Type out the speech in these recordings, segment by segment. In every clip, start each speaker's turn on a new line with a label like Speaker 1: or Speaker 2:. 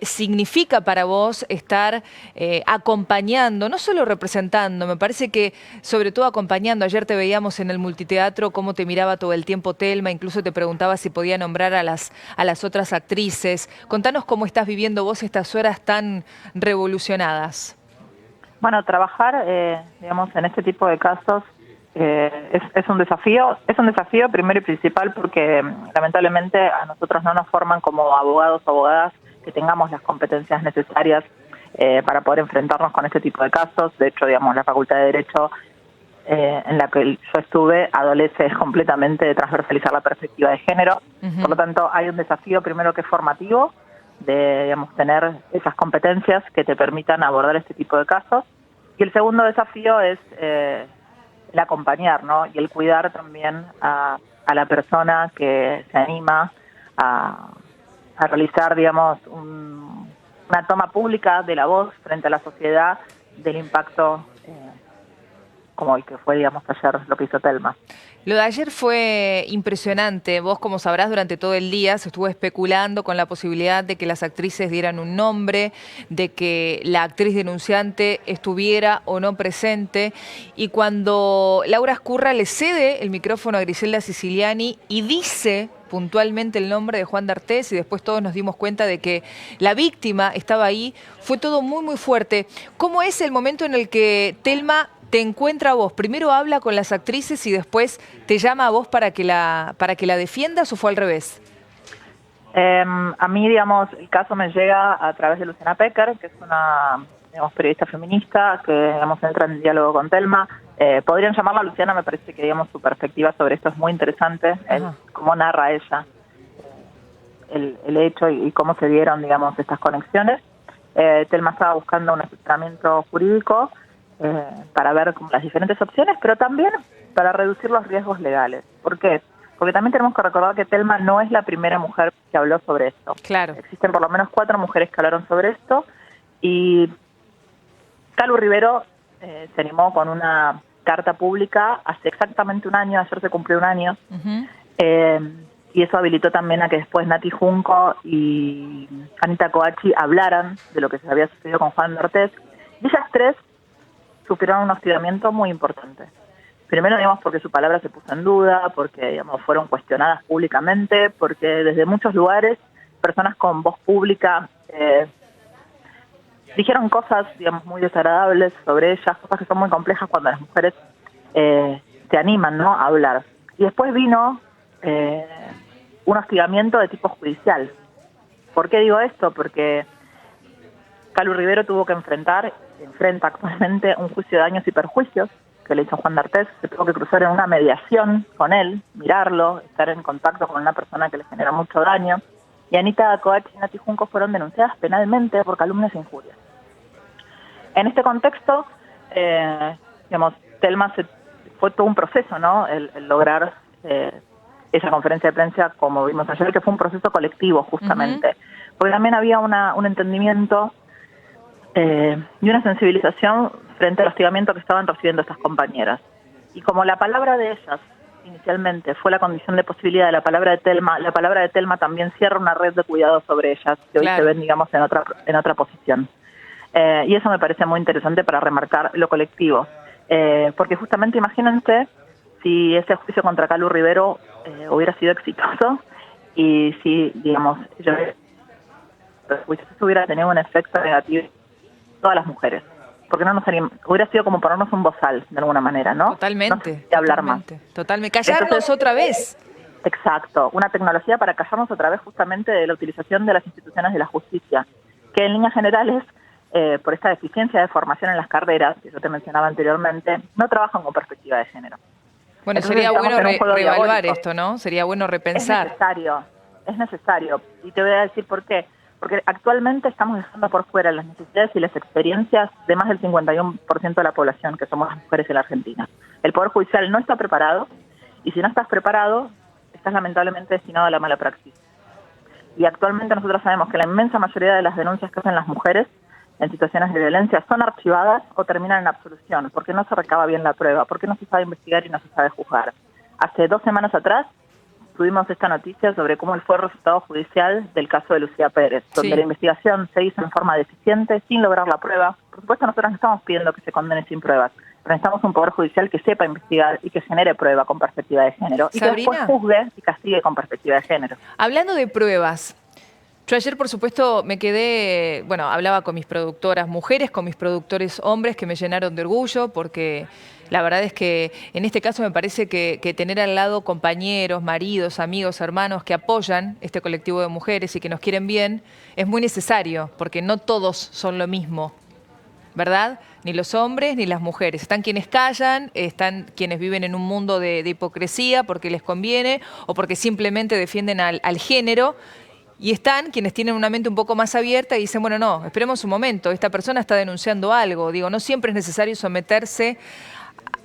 Speaker 1: significa para vos estar acompañando, no solo representando, me parece que sobre todo acompañando. Ayer te veíamos en el multiteatro cómo te miraba todo el tiempo Telma, incluso te preguntaba si podía nombrar a las otras actrices. Contanos cómo estás viviendo vos estas horas tan revolucionadas.
Speaker 2: Bueno, trabajar, digamos, en este tipo de casos es un desafío. Es un desafío primero y principal porque lamentablemente a nosotros no nos forman como abogados o abogadas que tengamos las competencias necesarias para poder enfrentarnos con este tipo de casos. De hecho, digamos, la Facultad de Derecho en la que yo estuve adolece completamente de transversalizar la perspectiva de género. Por lo tanto, hay un desafío primero que es formativo, de, digamos, tener esas competencias que te permitan abordar este tipo de casos. Y el segundo desafío es el acompañar, ¿no? Y el cuidar también a la persona que se anima a realizar, digamos, una toma pública de la voz frente a la sociedad del impacto como el que fue, digamos, ayer lo que hizo Telma.
Speaker 1: Lo de ayer fue impresionante. Vos, como sabrás, durante todo el día se estuvo especulando con la posibilidad de que las actrices dieran un nombre, de que la actriz denunciante estuviera o no presente. Y cuando Laura Escurra le cede el micrófono a Griselda Siciliani y dice puntualmente el nombre de Juan D'Artés, y después todos nos dimos cuenta de que la víctima estaba ahí, fue todo muy, muy fuerte. ¿Cómo es el momento en el que Telma te encuentra a vos? ¿Primero habla con las actrices y después te llama a vos para que la defiendas, o fue al revés?
Speaker 2: A mí, digamos, el caso me llega a través de Luciana Pecker, que es una, digamos, periodista feminista que, digamos, entra en diálogo con Telma. Podrían llamarla Luciana, me parece que, digamos, su perspectiva sobre esto es muy interesante, cómo narra ella el hecho y cómo se dieron, digamos, estas conexiones. Telma estaba buscando un asesoramiento jurídico para ver como las diferentes opciones, pero también para reducir los riesgos legales. ¿Por qué? Porque también tenemos que recordar que Telma no es la primera mujer que habló sobre esto.
Speaker 1: Claro.
Speaker 2: Existen por lo menos 4 mujeres que hablaron sobre esto, y Calu Rivero se animó con una carta pública hace exactamente un año. Ayer se cumplió un año, y eso habilitó también a que después Nati Junco y Anita Coachi hablaran de lo que se había sucedido con Juan D'Artés. Y ellas tres sufrieron un hostigamiento muy importante. Primero, digamos, porque su palabra se puso en duda, porque, digamos, fueron cuestionadas públicamente, porque desde muchos lugares personas con voz pública dijeron cosas, digamos, muy desagradables sobre ellas, cosas que son muy complejas cuando las mujeres se animan, ¿no?, a hablar. Y después vino un hostigamiento de tipo judicial. ¿Por qué digo esto? Porque Calu Rivero tuvo que enfrenta actualmente un juicio de daños y perjuicios que le hizo Juan D'Artés. Se tuvo que cruzar en una mediación con él, mirarlo, estar en contacto con una persona que le genera mucho daño. Y Anita Coachi y Nati Junco fueron denunciadas penalmente por calumnias e injurias. En este contexto, digamos, Telma fue todo un proceso, ¿no? El lograr esa conferencia de prensa, como vimos ayer, que fue un proceso colectivo, justamente. Porque también había un entendimiento y una sensibilización frente al hostigamiento que estaban recibiendo estas compañeras. Y como la palabra de ellas inicialmente fue la condición de posibilidad de la palabra de Telma también cierra una red de cuidado sobre ellas, que hoy se ven, digamos, en otra posición. Y eso me parece muy interesante para remarcar lo colectivo. Porque justamente imagínense si ese juicio contra Calu Rivero hubiera sido exitoso, y si, digamos, el juicio hubiera tenido un efecto negativo todas las mujeres, porque no nos hubiera sido como ponernos un bozal de alguna manera, ¿no?
Speaker 1: Totalmente.
Speaker 2: No hablar más.
Speaker 1: Totalmente. Callarnos. Entonces, otra vez.
Speaker 2: Exacto, una tecnología para callarnos otra vez, justamente de la utilización de las instituciones de la justicia, que en líneas generales, por esta deficiencia de formación en las carreras, que yo te mencionaba anteriormente, no trabajan con perspectiva de género.
Speaker 1: Bueno, entonces, sería bueno reevaluar esto, ¿no? Sería bueno repensar.
Speaker 2: Es necesario. Y te voy a decir por qué. Porque actualmente estamos dejando por fuera las necesidades y las experiencias de más del 51% de la población, que somos las mujeres en la Argentina. El Poder Judicial no está preparado, y si no estás preparado, estás lamentablemente destinado a la mala praxis. Y actualmente nosotros sabemos que la inmensa mayoría de las denuncias que hacen las mujeres en situaciones de violencia son archivadas o terminan en absolución, porque no se recaba bien la prueba, porque no se sabe investigar y no se sabe juzgar. Hace 2 semanas atrás tuvimos esta noticia sobre cómo fue el resultado judicial del caso de Lucía Pérez, donde
Speaker 1: Sí.
Speaker 2: la investigación se hizo en forma deficiente, sin lograr la prueba. Por supuesto, nosotros no estamos pidiendo que se condene sin pruebas, pero necesitamos un poder judicial que sepa investigar y que genere prueba con perspectiva de género, y que después
Speaker 1: Sabrina,
Speaker 2: juzgue y castigue con perspectiva de género.
Speaker 1: hablando de pruebas, yo ayer, por supuesto, me quedé, bueno, hablaba con mis productoras mujeres, con mis productores hombres, que me llenaron de orgullo, porque la verdad es que en este caso me parece que tener al lado compañeros, maridos, amigos, hermanos que apoyan este colectivo de mujeres y que nos quieren bien, es muy necesario, porque no todos son lo mismo, ¿verdad? Ni los hombres ni las mujeres. Están quienes callan, están quienes viven en un mundo de hipocresía porque les conviene o porque simplemente defienden al género. Y están quienes tienen una mente un poco más abierta y dicen, bueno, no, esperemos un momento, esta persona está denunciando algo. Digo, no siempre es necesario someterse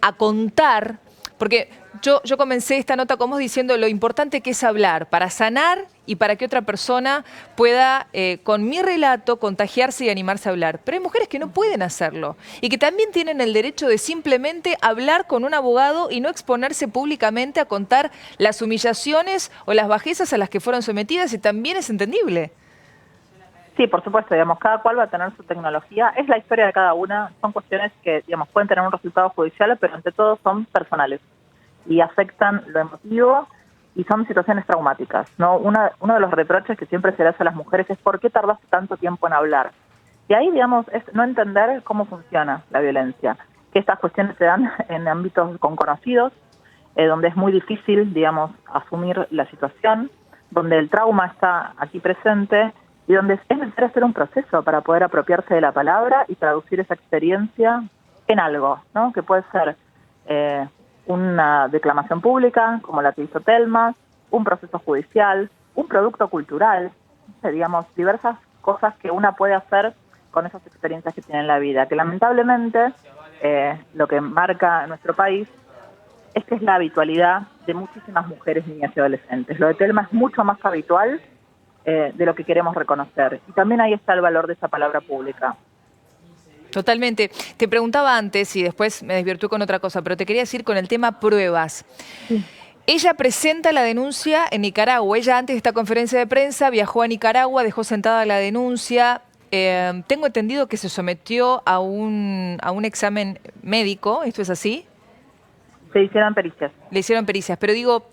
Speaker 1: a contar, porque yo comencé esta nota con vos diciendo lo importante que es hablar para sanar y para que otra persona pueda, con mi relato, contagiarse y animarse a hablar. Pero hay mujeres que no pueden hacerlo y que también tienen el derecho de simplemente hablar con un abogado y no exponerse públicamente a contar las humillaciones o las bajezas a las que fueron sometidas, y también es entendible.
Speaker 2: Sí, por supuesto, digamos, cada cual va a tener su tecnología, es la historia de cada una, son cuestiones que, digamos, pueden tener un resultado judicial, pero ante todo son personales y afectan lo emotivo y son situaciones traumáticas, ¿no? Uno de los reproches que siempre se le hace a las mujeres es ¿por qué tardaste tanto tiempo en hablar? Y ahí, digamos, es no entender cómo funciona la violencia, que estas cuestiones se dan en ámbitos con conocidos, donde es muy difícil, digamos, asumir la situación, donde el trauma está aquí presente, y donde es necesario hacer un proceso para poder apropiarse de la palabra y traducir esa experiencia en algo, ¿no? Que puede ser una declamación pública, como la que hizo Telma, un proceso judicial, un producto cultural, digamos, diversas cosas que una puede hacer con esas experiencias que tiene en la vida, que lamentablemente lo que marca nuestro país es que es la habitualidad de muchísimas mujeres, niñas y adolescentes. Lo de Telma es mucho más habitual de lo que queremos reconocer. Y también ahí está el valor de esa palabra pública.
Speaker 1: Totalmente. Te preguntaba antes y después me desvirtué con otra cosa, pero te quería decir con el tema pruebas.
Speaker 2: Sí.
Speaker 1: Ella presenta la denuncia en Nicaragua. Ella antes de esta conferencia de prensa viajó a Nicaragua, dejó sentada la denuncia. Tengo entendido que se sometió a un examen médico. ¿Esto es así?
Speaker 2: Se hicieron pericias.
Speaker 1: Le hicieron pericias. Pero digo,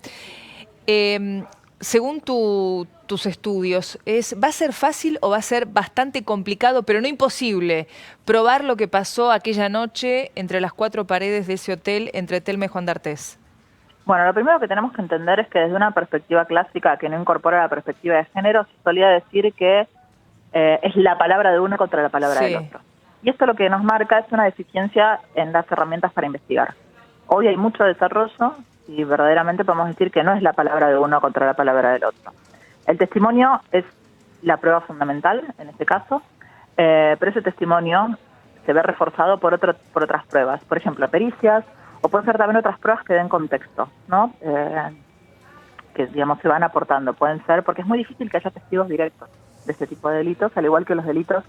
Speaker 1: según tus estudios, ¿va a ser fácil o va a ser bastante complicado, pero no imposible, probar lo que pasó aquella noche entre las cuatro paredes de ese hotel entre Telma y Juan D'Artés?
Speaker 2: Bueno, lo primero que tenemos que entender es que desde una perspectiva clásica que no incorpora la perspectiva de género, se solía decir que es la palabra de uno contra la palabra
Speaker 1: Sí.
Speaker 2: del otro. Y esto lo que nos marca es una deficiencia en las herramientas para investigar. Hoy hay mucho desarrollo y verdaderamente podemos decir que no es la palabra de uno contra la palabra del otro. El testimonio es la prueba fundamental en este caso, pero ese testimonio se ve reforzado por otras pruebas, por ejemplo, pericias, o pueden ser también otras pruebas que den contexto, ¿no? Que, digamos, se van aportando. Pueden ser, porque es muy difícil que haya testigos directos de este tipo de delitos, al igual que los delitos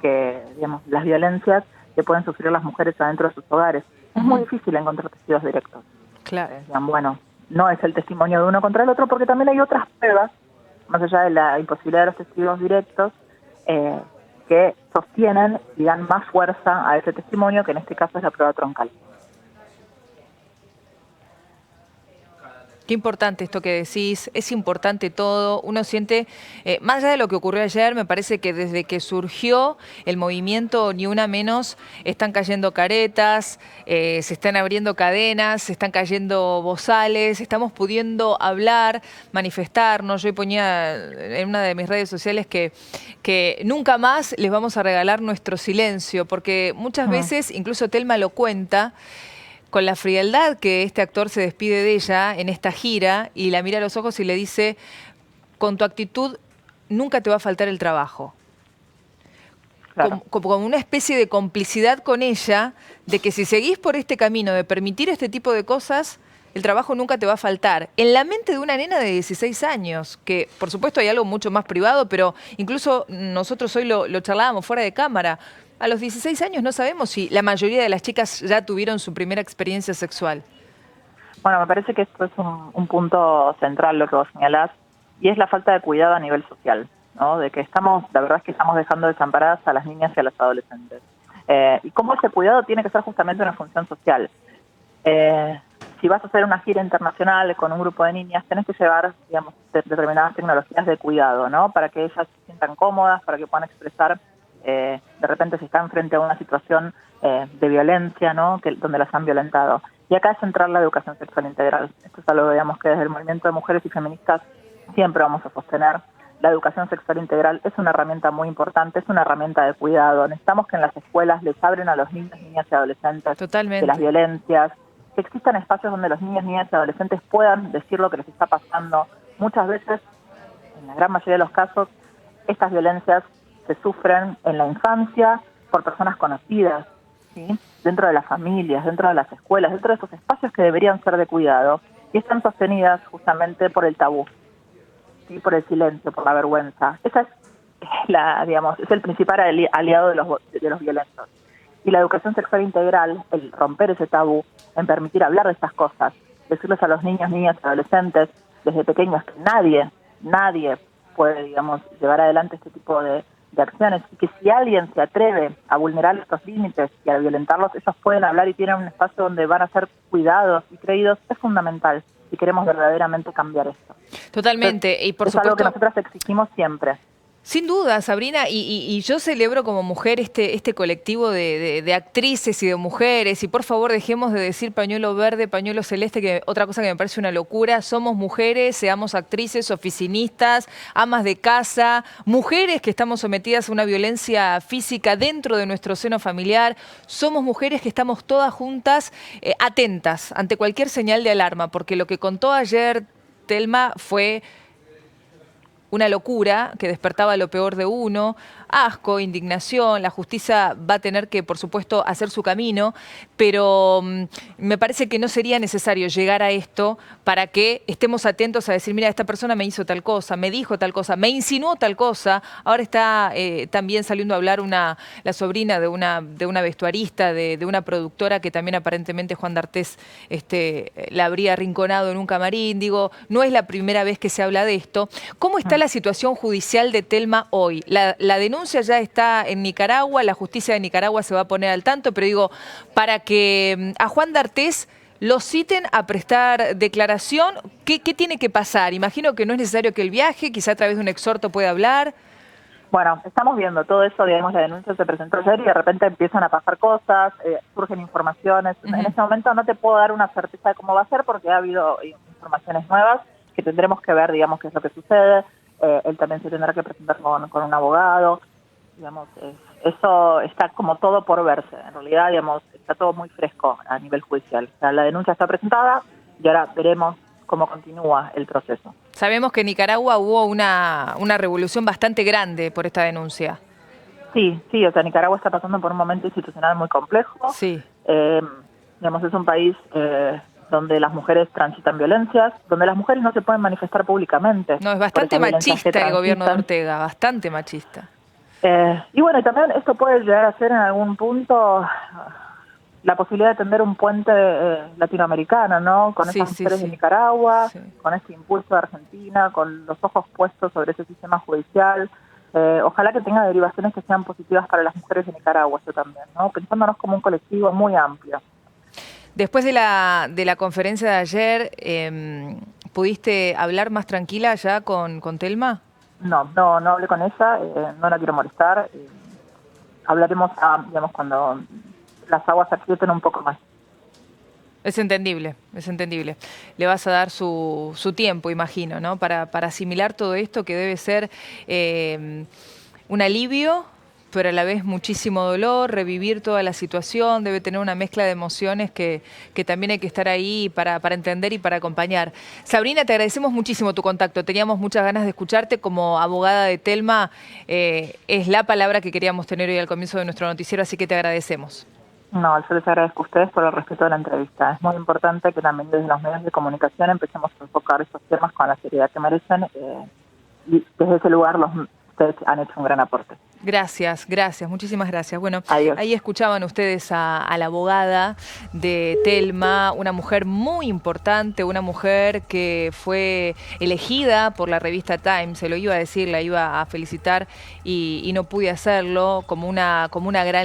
Speaker 2: que, digamos, las violencias que pueden sufrir las mujeres adentro de sus hogares. Es muy difícil encontrar testigos directos.
Speaker 1: Claro.
Speaker 2: Bueno, no es el testimonio de uno contra el otro, porque también hay otras pruebas, más allá de la imposibilidad de los testigos directos, que sostienen y dan más fuerza a ese testimonio, que en este caso es la prueba troncal.
Speaker 1: Qué importante esto que decís, es importante todo. Uno siente, más allá de lo que ocurrió ayer, me parece que desde que surgió el movimiento Ni Una Menos, están cayendo caretas, se están abriendo cadenas, se están cayendo bozales, estamos pudiendo hablar, manifestarnos. Yo ponía en una de mis redes sociales que nunca más les vamos a regalar nuestro silencio, porque muchas veces, incluso Telma lo cuenta, con la frialdad que este actor se despide de ella en esta gira y la mira a los ojos y le dice, con tu actitud nunca te va a faltar el trabajo.
Speaker 2: Claro.
Speaker 1: Como una especie de complicidad con ella, de que si seguís por este camino de permitir este tipo de cosas, el trabajo nunca te va a faltar. En la mente de una nena de 16 años, que por supuesto hay algo mucho más privado, pero incluso nosotros hoy lo charlábamos fuera de cámara. A los 16 años no sabemos si la mayoría de las chicas ya tuvieron su primera experiencia sexual.
Speaker 2: Bueno, me parece que esto es un punto central lo que vos señalás, y es la falta de cuidado a nivel social, ¿no? De que la verdad es que estamos dejando desamparadas a las niñas y a los adolescentes. Y cómo ese cuidado tiene que ser justamente una función social. Si vas a hacer una gira internacional con un grupo de niñas, tenés que llevar, digamos, determinadas tecnologías de cuidado, ¿no? Para que ellas se sientan cómodas, para que puedan expresar, de repente si están frente a una situación de violencia, ¿no? Donde las han violentado. Y acá es centrar la educación sexual integral. Esto es algo, digamos, que desde el movimiento de mujeres y feministas siempre vamos a sostener. La educación sexual integral es una herramienta muy importante, es una herramienta de cuidado. Necesitamos que en las escuelas les abren a los niños, niñas y adolescentes de las violencias, que existan espacios donde los niños, niñas y adolescentes puedan decir lo que les está pasando. Muchas veces, en la gran mayoría de los casos, estas violencias se sufren en la infancia por personas conocidas, ¿sí? Dentro de las familias, dentro de las escuelas, dentro de esos espacios que deberían ser de cuidado, y están sostenidas justamente por el tabú, ¿sí? Por el silencio, por la vergüenza. Esa es es el principal aliado de los violentos. Y la educación sexual integral, el romper ese tabú, en permitir hablar de estas cosas, decirles a los niños, niñas, adolescentes, desde pequeños, que nadie puede, digamos, llevar adelante este tipo de acciones, y que si alguien se atreve a vulnerar estos límites y a violentarlos, ellos pueden hablar y tienen un espacio donde van a ser cuidados y creídos, es fundamental si queremos verdaderamente cambiar esto.
Speaker 1: Totalmente.
Speaker 2: Entonces,
Speaker 1: Y por
Speaker 2: es
Speaker 1: supuesto,
Speaker 2: algo que nosotras exigimos siempre.
Speaker 1: sin duda, Sabrina, y yo celebro como mujer este colectivo de actrices y de mujeres, y por favor dejemos de decir pañuelo verde, pañuelo celeste, que otra cosa que me parece una locura. Somos mujeres, seamos actrices, oficinistas, amas de casa, mujeres que estamos sometidas a una violencia física dentro de nuestro seno familiar. Somos mujeres que estamos todas juntas, atentas ante cualquier señal de alarma, porque lo que contó ayer Telma fue una locura que despertaba lo peor de uno, asco, indignación. La justicia va a tener que, por supuesto, hacer su camino, pero me parece que no sería necesario llegar a esto para que estemos atentos a decir, mira, esta persona me hizo tal cosa, me dijo tal cosa, me insinuó tal cosa. Ahora está también saliendo a hablar la sobrina de una vestuarista, de una productora que también aparentemente Juan D'Artés la habría arrinconado en un camarín. Digo, no es la primera vez que se habla de esto. ¿Cómo está la situación judicial de Telma hoy? La denuncia ya está en Nicaragua, la justicia de Nicaragua se va a poner al tanto, pero digo, para que a Juan D'Artés lo citen a prestar declaración, ¿qué tiene que pasar? Imagino que no es necesario que él viaje, quizá a través de un exhorto pueda hablar.
Speaker 2: Bueno, estamos viendo todo eso, digamos, la denuncia se presentó ayer y de repente empiezan a pasar cosas, surgen informaciones. En este momento no te puedo dar una certeza de cómo va a ser porque ha habido informaciones nuevas que tendremos que ver, digamos, qué es lo que sucede. Él también se tendrá que presentar con un abogado. Digamos, eso está como todo por verse. En realidad, digamos, está todo muy fresco a nivel judicial. O sea, la denuncia está presentada y ahora veremos cómo continúa el proceso.
Speaker 1: Sabemos que en Nicaragua hubo una revolución bastante grande por esta denuncia.
Speaker 2: Sí, o sea, Nicaragua está pasando por un momento institucional muy complejo.
Speaker 1: Sí.
Speaker 2: Digamos, es un país donde las mujeres transitan violencias, donde las mujeres no se pueden manifestar públicamente.
Speaker 1: No, es bastante machista el gobierno de Ortega, bastante machista.
Speaker 2: Y bueno, también esto puede llegar a ser en algún punto la posibilidad de tender un puente latinoamericano, ¿no? Con esas mujeres de Nicaragua, con este impulso de Argentina, con los ojos puestos sobre ese sistema judicial. Ojalá que tenga derivaciones que sean positivas para las mujeres de Nicaragua, eso también, ¿no? Pensándonos como un colectivo muy amplio.
Speaker 1: Después de la conferencia de ayer, ¿pudiste hablar más tranquila ya con Telma?
Speaker 2: No hablé con ella, no la quiero molestar. Hablaremos, digamos, cuando las aguas se aquieten un poco más.
Speaker 1: Es entendible, es entendible. Le vas a dar su tiempo, imagino, ¿no? Para asimilar todo esto que debe ser un alivio, pero a la vez muchísimo dolor, revivir toda la situación, debe tener una mezcla de emociones que también hay que estar ahí para entender y para acompañar. Sabrina, te agradecemos muchísimo tu contacto, teníamos muchas ganas de escucharte como abogada de Telma, es la palabra que queríamos tener hoy al comienzo de nuestro noticiero, así que te agradecemos.
Speaker 2: No, yo les agradezco a ustedes por el respeto de la entrevista. Es muy importante que también desde los medios de comunicación empecemos a enfocar estos temas con la seriedad que merecen y desde ese lugar ustedes han hecho un gran aporte.
Speaker 1: Gracias, gracias, muchísimas gracias. Bueno,
Speaker 2: Adiós.
Speaker 1: ahí escuchaban ustedes a la abogada de Telma, una mujer muy importante, una mujer que fue elegida por la revista Time, se lo iba a decir, la iba a felicitar y no pude hacerlo, como una gran